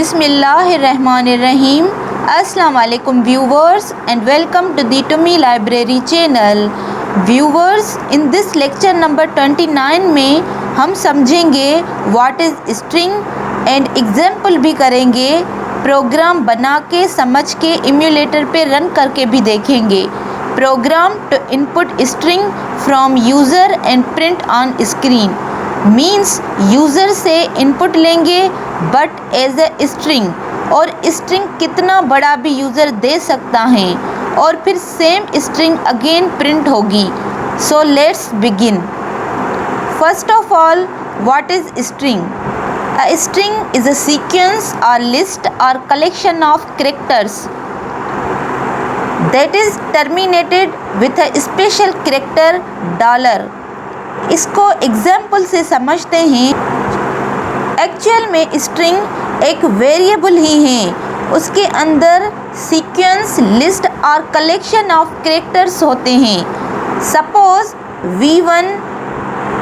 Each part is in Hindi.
Bismillahirrahmanirrahim. Assalamu alaikum viewers and welcome to the Tumi Library channel. Viewers, in this lecture number 29 में हम समझेंगे what is string and example भी करेंगे, प्रोग्राम बना के समझ के इम्यूलेटर पे रन करके भी देखेंगे. Program to input string from user and print on screen means user से इनपुट लेंगे बट एज ए स्ट्रिंग, और स्ट्रिंग कितना बड़ा भी यूज़र दे सकता है और फिर सेम स्ट्रिंग अगेन प्रिंट होगी. So let's begin. First of all, what is string? A string is a sequence और लिस्ट और collection of characters that is terminated with a special character $. इसको एग्जाम्पल से समझते हैं. एक्चुअल में स्ट्रिंग एक वेरिएबल ही है, उसके अंदर सीक्वेंस, लिस्ट और कलेक्शन ऑफ कैरेक्टर्स होते हैं. Suppose v1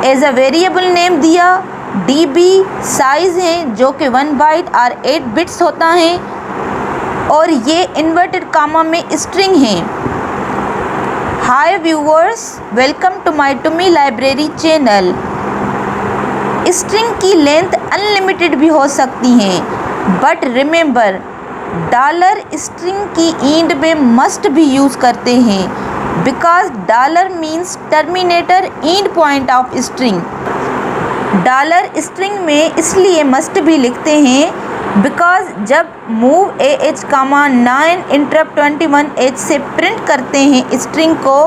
as a variable name दिया, db साइज है जो कि 1 बाइट और 8 बिट्स होता है, और ये इन्वर्टेड कामा में स्ट्रिंग है. Hi viewers, welcome to my Tumi library channel. String की लेंथ अनलिमिटेड भी हो सकती है, बट रिमेंबर $ स्ट्रिंग की एंड में मस्ट भी यूज़ करते हैं because $ means terminator end point of string. $ String में इसलिए मस्ट भी लिखते हैं बिकॉज जब मूव AH 9 इंटरप्ट 21H से प्रिंट करते हैं स्ट्रिंग को,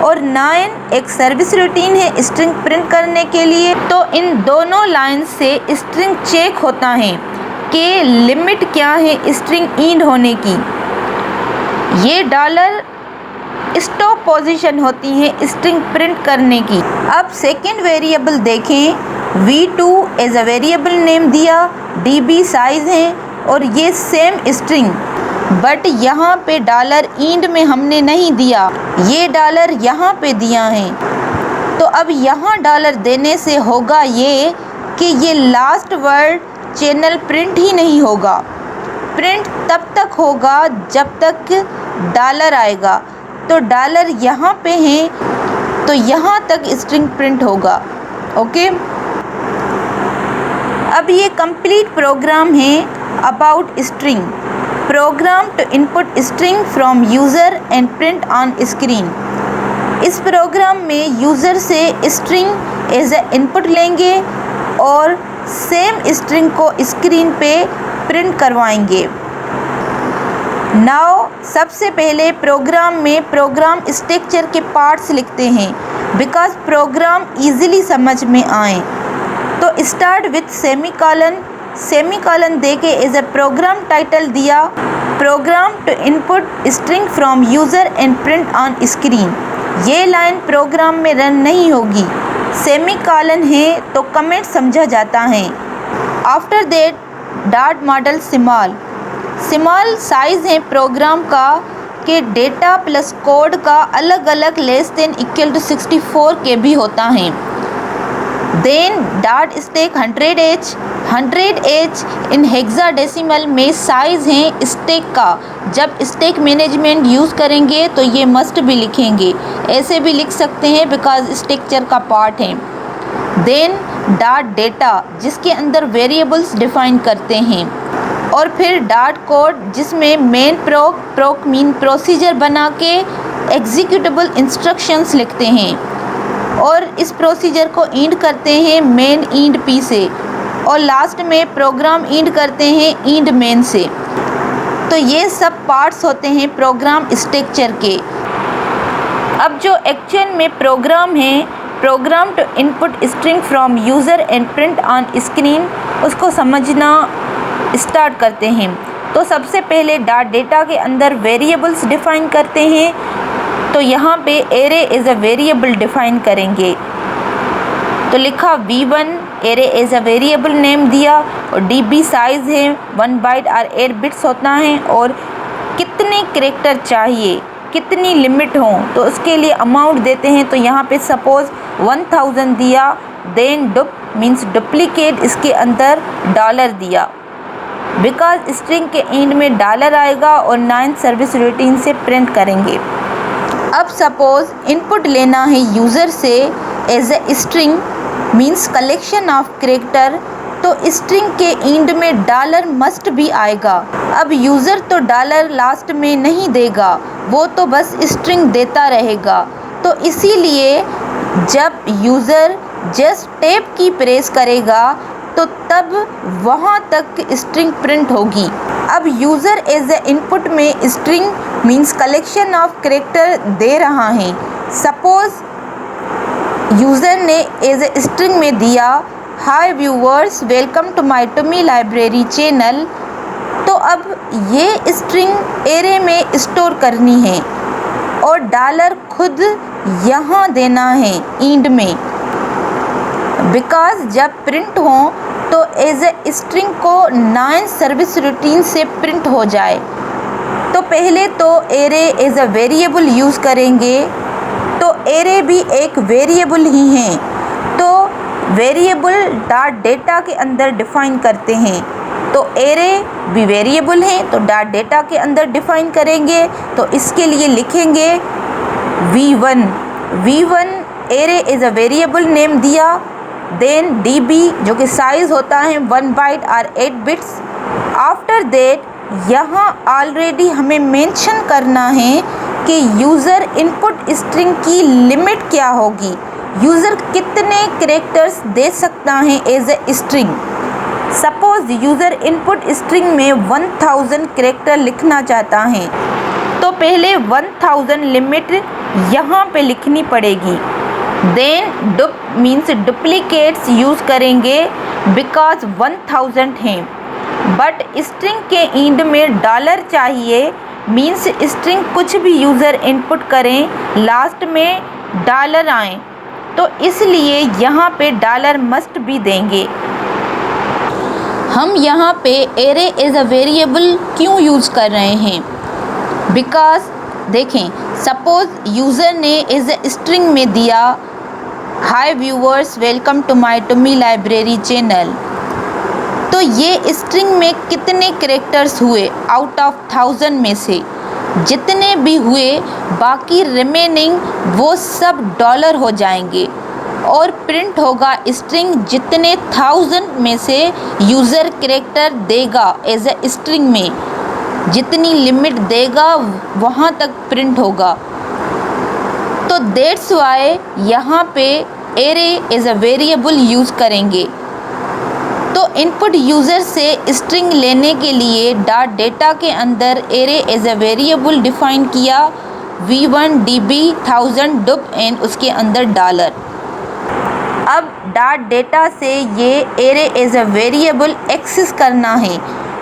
और 9 एक सर्विस रूटीन है स्ट्रिंग प्रिंट करने के लिए, तो इन दोनों लाइन से स्ट्रिंग चेक होता है कि लिमिट क्या है स्ट्रिंग एंड होने की. ये $ स्टॉप पोजीशन होती है स्ट्रिंग प्रिंट करने की. अब सेकेंड वेरिएबल देखें. v2 as a variable name दिया, db साइज है और ये सेम स्ट्रिंग, बट यहाँ पे $ एंड में हमने नहीं दिया, ये $ यहाँ पे दिया है. तो अब यहाँ $ देने से होगा ये कि ये लास्ट वर्ड चैनल प्रिंट ही नहीं होगा. प्रिंट तब तक होगा जब तक $ आएगा. तो $ यहाँ पे है तो यहाँ तक स्ट्रिंग प्रिंट होगा. ओके, अब ये कंप्लीट प्रोग्राम है about string. Program to input string from user and print on screen. इस प्रोग्राम में यूज़र से स्ट्रिंग एज ए इनपुट लेंगे और सेम स्ट्रिंग को स्क्रीन पे प्रिंट करवाएंगे. नाउ सबसे पहले प्रोग्राम में प्रोग्राम स्ट्रक्चर के पार्ट्स लिखते हैं बिकॉज प्रोग्राम इजीली समझ में आए. तो स्टार्ट विथ सेमीकॉलन. सेमीकॉलन दे के एज ए प्रोग्राम टाइटल दिया, program to input string from user and print on screen. ये लाइन प्रोग्राम में रन नहीं होगी, सेमीकॉलन है तो कमेंट समझा जाता है. After that dot model small. Small size है प्रोग्राम का कि डेटा प्लस कोड का अलग अलग less than equal to 64 KB होता है. Then dot stack 100H. 100H इन हेक्साडेसिमल में साइज़ है स्टैक का. जब स्टैक मैनेजमेंट यूज़ करेंगे तो ये मस्ट भी लिखेंगे, ऐसे भी लिख सकते हैं बिकॉज स्ट्रक्चर का पार्ट है. देन डॉट डेटा जिसके अंदर वेरिएबल्स डिफाइन करते हैं, और फिर डॉट कोड जिसमें मेन प्रोक मीन प्रोसीजर बना के एग्जीक्यूटेबल इंस्ट्रक्शंस लिखते हैं, और इस प्रोसीजर को एंड करते हैं मेन एंड पी से, और लास्ट में प्रोग्राम एंड करते हैं एंड मेन से. तो ये सब पार्ट्स होते हैं प्रोग्राम स्ट्रक्चर के. अब जो एक्चुअल में प्रोग्राम है, program to input string from user and print on screen, उसको समझना स्टार्ट करते हैं. तो सबसे पहले डॉट डेटा के अंदर वेरिएबल्स डिफ़ाइन करते हैं. तो यहाँ पे array as a variable define करेंगे. तो लिखा v1 array as a variable name दिया, और db साइज़ है 1 बाइट और 8 बिट्स होता है, और कितने कैरेक्टर चाहिए, कितनी लिमिट हो तो उसके लिए अमाउंट देते हैं. तो यहाँ पे सपोज़ 1000 दिया. देन डुप मीन्स डुप्लीकेट, इसके अंदर $ दिया. बिकॉज स्ट्रिंग के एंड में डॉलर आएगा और 9 सर्विस रूटीन से प्रिंट करेंगे। अब सपोज इनपुट लेना है यूज़र से as a string means collection of character, तो स्ट्रिंग के एंड में डॉलर मस्ट भी आएगा। अब यूज़र तो डॉलर लास्ट में नहीं देगा, वो तो बस स्ट्रिंग देता रहेगा। तो इसीलिए जब यूज़र जस्ट टैब की प्रेस करेगा तो तब वहाँ तक स्ट्रिंग प्रिंट होगी। अब यूज़र एज ए इनपुट में string means collection of character दे रहा है। सपोज यूज़र ने एज ए स्ट्रिंग में दिया hi viewers welcome to my Tumi library channel, तो अब ये स्ट्रिंग एरे में स्टोर करनी है और डॉलर खुद यहाँ देना है एंड में, बिकॉज जब प्रिंट हो तो एज ए स्ट्रिंग को 9 सर्विस रूटीन से प्रिंट हो जाए। तो पहले तो array as a variable use करेंगे, तो एरे भी एक वेरिएबल ही है, तो वेरिएबल डॉट डेटा के अंदर डिफ़ाइन करते हैं। तो एरे भी वेरिएबल है तो डॉट डेटा के अंदर डिफ़ाइन करेंगे। तो इसके लिए लिखेंगे v1 array is a variable name दिया, देन db जो कि साइज़ होता है 1 बाइट और 8 बिट्स। आफ्टर देट यहाँ ऑलरेडी हमें मेंशन करना है कि यूज़र इनपुट स्ट्रिंग की लिमिट क्या होगी, यूज़र कितने कैरेक्टर्स दे सकता है as a string. Suppose user input string में 1000 कैरेक्टर लिखना चाहता है, तो पहले 1000 लिमिट यहाँ पे लिखनी पड़ेगी। देन डुप मीन्स डुप्लीकेट्स यूज़ करेंगे बिकॉज 1000 हैं, बट स्ट्रिंग के एंड में डॉलर चाहिए मीन्स स्ट्रिंग कुछ भी यूज़र इनपुट करें लास्ट में डॉलर आए, तो इसलिए यहाँ पे डॉलर मस्ट भी देंगे। हम यहाँ पे एरे एज अ वेरिएबल क्यों यूज़ कर रहे हैं, बिकॉज देखें सपोज यूज़र ने एज ए स्ट्रिंग में दिया hi viewers welcome to my Tumi library channel, तो ये स्ट्रिंग में कितने कैरेक्टर्स हुए आउट ऑफ 1000 में से जितने भी हुए बाकी रिमेनिंग वो सब डॉलर हो जाएंगे और प्रिंट होगा स्ट्रिंग जितने 1000 में से यूज़र कैरेक्टर देगा एज ए स्ट्रिंग में, जितनी लिमिट देगा वहाँ तक प्रिंट होगा। तो दैट्स वाई यहाँ पे array as a variable use करेंगे। तो इनपुट यूज़र से स्ट्रिंग लेने के लिए डॉट डेटा के अंदर array as a variable define किया v1 db 1000 डुप एंड उसके अंदर डॉलर। अब डॉट डेटा से ये array as a variable access करना है,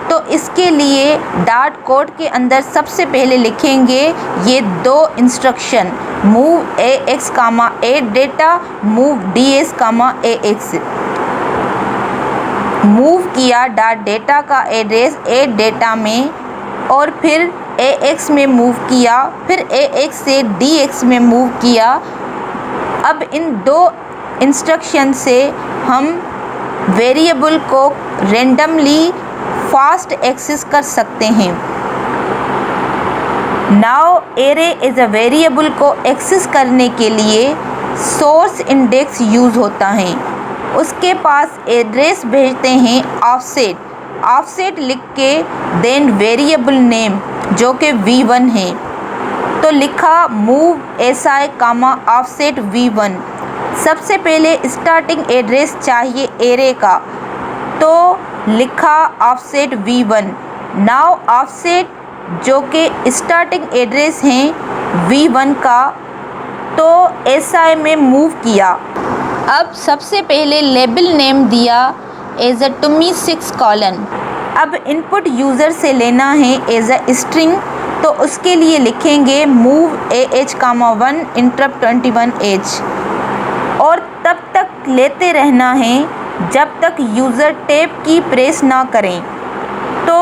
तो इसके लिए डॉट कोड के अंदर सबसे पहले लिखेंगे ये 2 instruction move ax comma a data move ds comma ax। Move किया डॉट डेटा का एड्रेस a डेटा में और फिर ax में मूव किया, फिर ax से dx में मूव किया। अब इन 2 इंस्ट्रक्शन से हम वेरिएबल को रेंडमली फास्ट एक्सेस कर सकते हैं। Now array as a variable को एक्सेस करने के लिए सोर्स इंडेक्स यूज़ होता है, उसके पास एड्रेस भेजते हैं ऑफसेट लिख के, देन वेरिएबल नेम जो कि v1 है, तो लिखा मूव si कामा ऑफसेट v1। सबसे पहले स्टार्टिंग एड्रेस चाहिए एरे का, तो लिखा ऑफसेट v1। नाउ ऑफसेट जो कि स्टार्टिंग एड्रेस हैं v1 का, तो si में मूव किया। अब सबसे पहले लेबल नेम दिया एज अ टुमी 6 कॉलन। अब इनपुट यूज़र से लेना है एज अ स्ट्रिंग, तो उसके लिए लिखेंगे मूव ah कामा 1 इंटरप्ट 21h और तब तक लेते रहना है जब तक यूज़र टैब की प्रेस ना करें। तो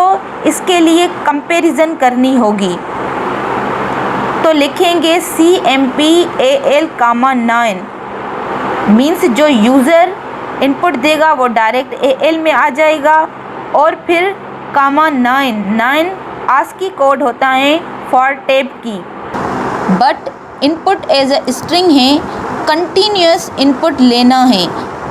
इसके लिए कंपैरिजन करनी होगी, तो लिखेंगे cmp al कामा 9 मीन्स जो यूज़र इनपुट देगा वो डायरेक्ट al में आ जाएगा और फिर 9 ASCII कोड होता है for tape key, but input as a string है, कंटिन्यूस इनपुट लेना है।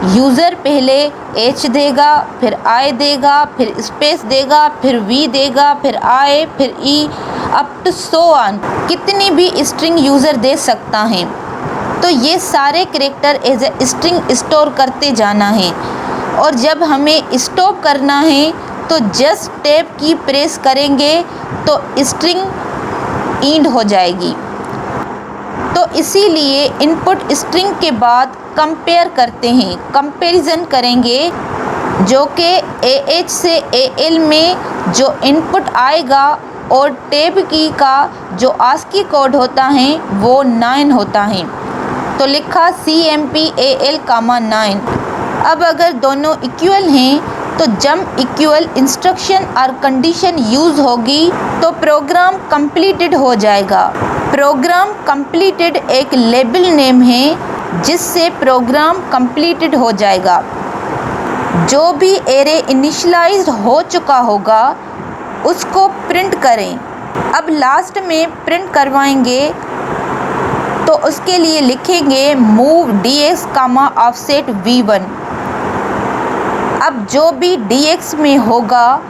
यूज़र पहले H देगा, फिर I देगा, फिर स्पेस देगा, फिर V देगा, फिर I, फिर E, up to so on. कितनी भी स्ट्रिंग यूज़र दे सकता है। तो ये सारे character as a string store करते जाना है, और जब हमें स्टॉप करना है तो जस्ट टैब की प्रेस करेंगे तो स्ट्रिंग एंड हो जाएगी। तो इसीलिए इनपुट स्ट्रिंग के बाद कंपेयर करते हैं, कंपैरिजन करेंगे, जो कि AH से AL में जो इनपुट आएगा और टैब की का जो ASCII कोड होता है वो 9 होता है। तो लिखा CMP AL, 9। अब अगर दोनों इक्वल हैं तो जंप इक्वल इंस्ट्रक्शन और कंडीशन यूज़ होगी तो प्रोग्राम कंप्लीटेड हो जाएगा। प्रोग्राम कंप्लीटेड एक लेबल नेम है जिससे प्रोग्राम कंप्लीटेड हो जाएगा। जो भी एरे इनिशियलाइज्ड हो चुका होगा उसको प्रिंट करें। अब लास्ट में प्रिंट करवाएंगे तो उसके लिए लिखेंगे मूव dx, ऑफसेट v1। अब जो भी dx में होगा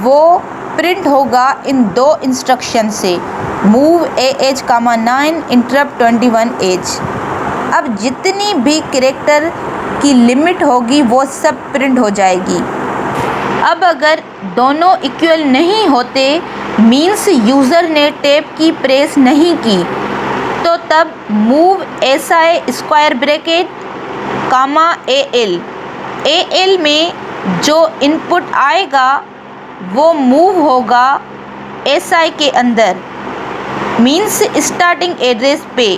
वो प्रिंट होगा इन दो इंस्ट्रक्शन से, मूव AH, 9, इंटरप्ट 21H। अब जितनी भी कैरेक्टर की लिमिट होगी वो सब प्रिंट हो जाएगी। अब अगर दोनों इक्वल नहीं होते, मीन्स यूज़र ने टैब की प्रेस नहीं की, तो तब move SI square bracket, AL में जो इनपुट आएगा वो मूव होगा SI के अंदर, मीन्स स्टार्टिंग एड्रेस पे,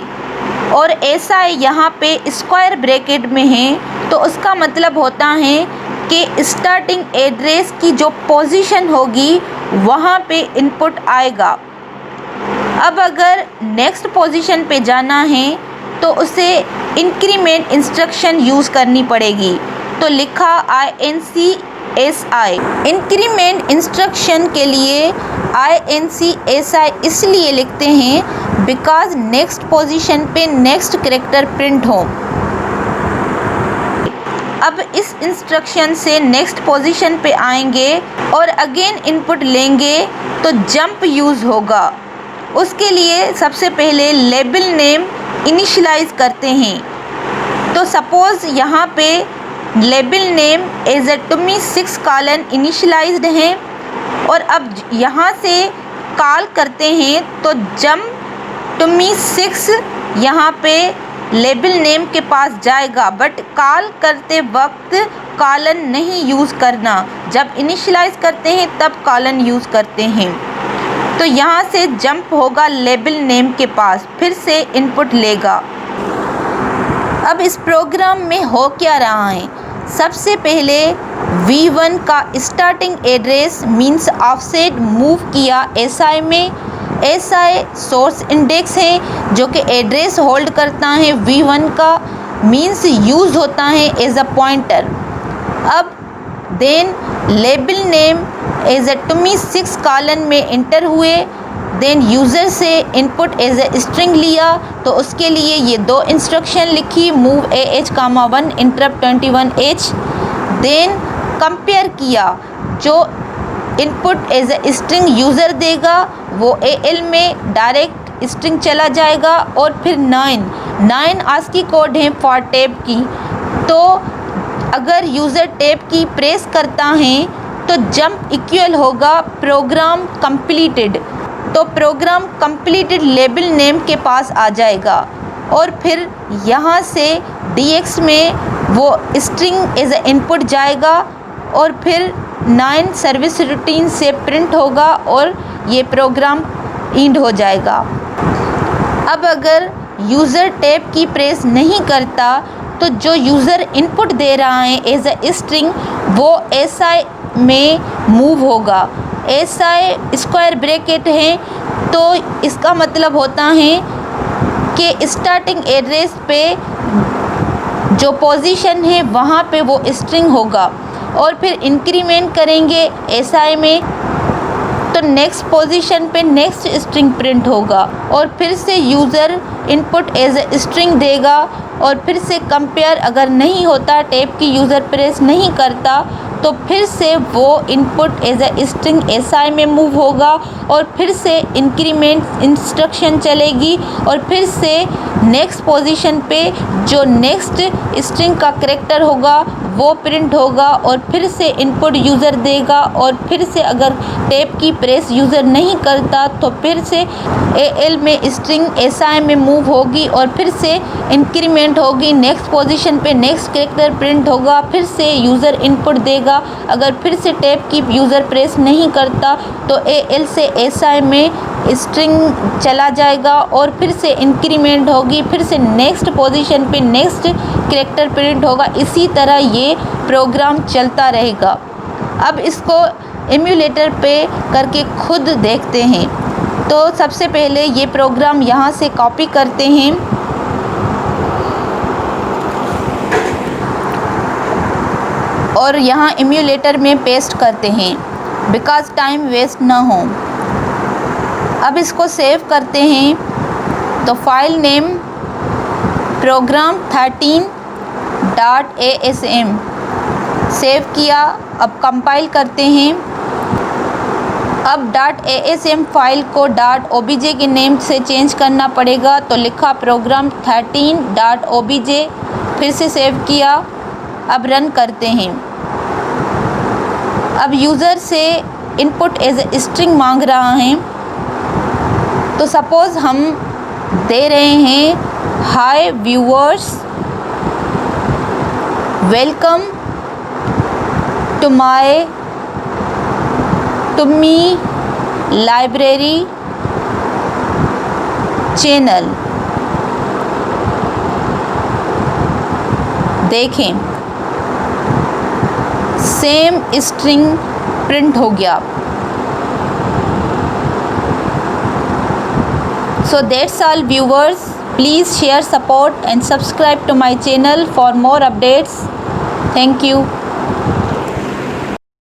और SI यहाँ पे स्क्वायर ब्रैकेट में है तो उसका मतलब होता है कि स्टार्टिंग एड्रेस की जो पोजीशन होगी वहाँ पे इनपुट आएगा। अब अगर नेक्स्ट पोजीशन पे जाना है तो उसे इंक्रीमेंट इंस्ट्रक्शन यूज़ करनी पड़ेगी। तो लिखा INCSI। इंक्रीमेंट इंस्ट्रक्शन के लिए INCSI इसलिए लिखते हैं बिकॉज नेक्स्ट पोजीशन पे नेक्स्ट कैरेक्टर प्रिंट हो। अब इस इंस्ट्रक्शन से नेक्स्ट पोजीशन पे आएंगे और अगेन इनपुट लेंगे तो जंप यूज़ होगा। उसके लिए सबसे पहले लेबल नेम इनिशियलाइज करते हैं। तो सपोज़ यहाँ पे label name as a Tumi 6 colon initialised है, और अब यहाँ से कॉल करते हैं तो जंप टुमी 6 यहाँ पे लेबल नेम के पास जाएगा, बट कॉल करते वक्त कॉलन नहीं यूज़ करना। जब इनिशियलाइज करते हैं तब कॉलन यूज़ करते हैं। तो यहाँ से जंप होगा लेबल नेम के पास, फिर से इनपुट लेगा। अब इस प्रोग्राम में हो क्या रहा है, सबसे पहले v1 का starting address means offset move किया SI में। SI सोर्स इंडेक्स है जो कि एड्रेस होल्ड करता है v1 का, मीन्स यूज़ होता है एज अ पॉइंटर। अब then label name as a Tumi 6 colon में इंटर हुए, देन यूज़र से इनपुट एज अ स्ट्रिंग लिया तो उसके लिए ये दो इंस्ट्रक्शन लिखी, move AH, 1, interrupt 21H। Then compare किया, जो input as a string user देगा वो AL में डायरेक्ट स्ट्रिंग चला जाएगा, और फिर 9 ASCII कोड है फॉर टैब की। तो अगर यूज़र टैब की प्रेस करता है तो जंप इक्वल होगा प्रोग्राम कंप्लीटेड। तो प्रोग्राम कंप्लीटेड लेबल नेम के पास आ जाएगा, और फिर यहाँ से DX में वो स्ट्रिंग एज अ इनपुट जाएगा, और फिर 9 सर्विस रूटीन से प्रिंट होगा और ये प्रोग्राम एंड हो जाएगा। अब अगर यूज़र टैब की प्रेस नहीं करता तो जो यूज़र इनपुट दे रहा है एज अ स्ट्रिंग वो SI में मूव होगा। SI स्क्वायर ब्रैकेट है तो इसका मतलब होता है कि स्टार्टिंग एड्रेस पे जो पोजीशन है वहाँ पे वो स्ट्रिंग होगा, और फिर इंक्रीमेंट करेंगे SI में, तो नेक्स्ट पोजीशन पे नेक्स्ट स्ट्रिंग प्रिंट होगा और फिर से user input as a string देगा और फिर से कंपेयर अगर नहीं होता, टैब की यूज़र प्रेस नहीं करता, तो फिर से वो input as a string SI में मूव होगा और फिर से इंक्रीमेंट इंस्ट्रक्शन चलेगी और फिर से नेक्स्ट पोजीशन पे जो नेक्स्ट स्ट्रिंग का कैरेक्टर होगा वो प्रिंट होगा और फिर से इनपुट यूज़र देगा और फिर से अगर टैब की प्रेस यूज़र नहीं करता तो फिर से AL में स्ट्रिंग SI में मूव होगी और फिर से इंक्रीमेंट होगी, नेक्स्ट पोजीशन पे नेक्स्ट कैरेक्टर प्रिंट होगा, फिर से यूज़र इनपुट देगा, अगर फिर से टैब की यूज़र प्रेस नहीं करता तो AL से SI में स्ट्रिंग चला जाएगा और फिर से इंक्रीमेंट होगी, फिर से नेक्स्ट पोजीशन पे नेक्स्ट कैरेक्टर प्रिंट होगा। इसी तरह ये प्रोग्राम चलता रहेगा। अब इसको एमुलेटर पे करके खुद देखते हैं। तो सबसे पहले ये प्रोग्राम यहाँ से कॉपी करते हैं और यहाँ एमुलेटर में पेस्ट करते हैं बिकॉज़ टाइम वेस्ट ना हो। अब इसको सेव करते हैं, तो फाइल नेम program13.asm सेव किया। अब कंपाइल करते हैं। अब .asm फाइल को .obj के नेम से चेंज करना पड़ेगा, तो लिखा program13.obj, फिर से सेव किया। अब रन करते हैं। अब यूज़र से इनपुट एज ए स्ट्रिंग मांग रहा है, तो सपोज़ हम दे रहे हैं hi viewers, welcome to me library channel. देखें सेम स्ट्रिंग प्रिंट हो गया। So that's all viewers. Please share, support and subscribe to my channel for more updates. Thank you.